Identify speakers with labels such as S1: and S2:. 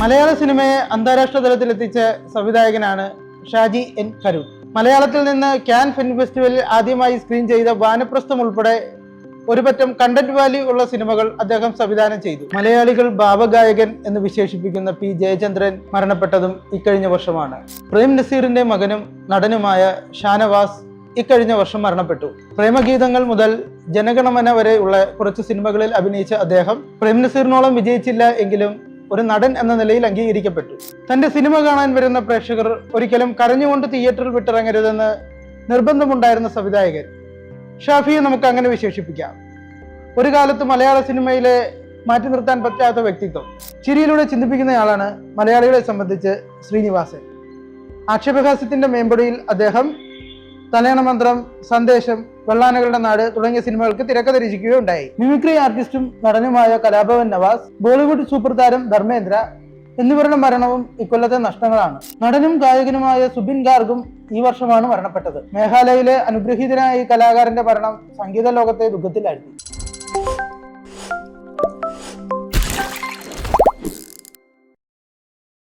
S1: മലയാള സിനിമയെ അന്താരാഷ്ട്ര തലത്തിലെത്തിച്ച സംവിധായകനാണ് ഷാജി എൻ കരൂർ. മലയാളത്തിൽ നിന്ന് ക്യാൻ ഫിലിം ഫെസ്റ്റിവലിൽ ആദ്യമായി സ്ക്രീൻ ചെയ്ത വാനപ്രസ്ഥം ഉൾപ്പെടെ ഒരു പറ്റം കണ്ടന്റ് വാല്യൂ ഉള്ള സിനിമകൾ അദ്ദേഹം സംവിധാനം ചെയ്തു. മലയാളികൾ ഭാവഗായകൻ എന്ന് വിശേഷിപ്പിക്കുന്ന പി ജയചന്ദ്രൻ മരണപ്പെട്ടതും ഇക്കഴിഞ്ഞ വർഷമാണ്. പ്രേം നസീറിന്റെ മകനും നടനുമായ ഷാനവാസ് ഇക്കഴിഞ്ഞ വർഷം മരണപ്പെട്ടു. പ്രേമഗീതങ്ങൾ മുതൽ ജനഗണമന വരെ ഉള്ള കുറച്ച് സിനിമകളിൽ അഭിനയിച്ച അദ്ദേഹം പ്രേം നസീറിനോളം വിജയിച്ചില്ല എങ്കിലും ഒരു നടൻ എന്ന നിലയിൽ അംഗീകരിക്കപ്പെട്ടു. തന്റെ സിനിമ കാണാൻ വരുന്ന പ്രേക്ഷകർ ഒരിക്കലും കരഞ്ഞുകൊണ്ട് തിയേറ്ററിൽ വിട്ടിറങ്ങരുതെന്ന് നിർബന്ധമുണ്ടായിരുന്ന സംവിധായകൻ ഷാഫിയെ നമുക്ക് അങ്ങനെ വിശേഷിപ്പിക്കാം. ഒരു കാലത്ത് മലയാള സിനിമയിലെ മാറ്റി നിർത്താൻ പറ്റാത്ത വ്യക്തിത്വം. ചിരിയിലൂടെ ചിന്തിപ്പിക്കുന്നയാളാണ് മലയാളികളെ സംബന്ധിച്ച് ശ്രീനിവാസൻ. ആക്ഷേപഹാസ്യത്തിന്റെ മേമ്പൊടിയിൽ അദ്ദേഹം തലയണ മന്ത്രം, സന്ദേശം, വെള്ളാനകളുടെ നാട് തുടങ്ങിയ സിനിമകൾക്ക് തിരക്കഥ രചിക്കുകയുണ്ടായി. മിമിക്രി ആർട്ടിസ്റ്റും നടനുമായ കലാഭവൻ നവാസ്, ബോളിവുഡ് സൂപ്പർ താരം ധർമ്മേന്ദ്ര എന്നിവരുടെ മരണവും ഇക്കൊല്ലത്തെ നഷ്ടങ്ങളാണ്. നടനും ഗായകനുമായ സുബിൻ ഗാർഗും ഈ വർഷമാണ് മരണപ്പെട്ടത്. മേഘാലയയിലെ അനുഗ്രഹീതനായ ഈ കലാകാരന്റെ മരണം സംഗീത ലോകത്തെ ദുഃഖത്തിലാഴ്ത്തി.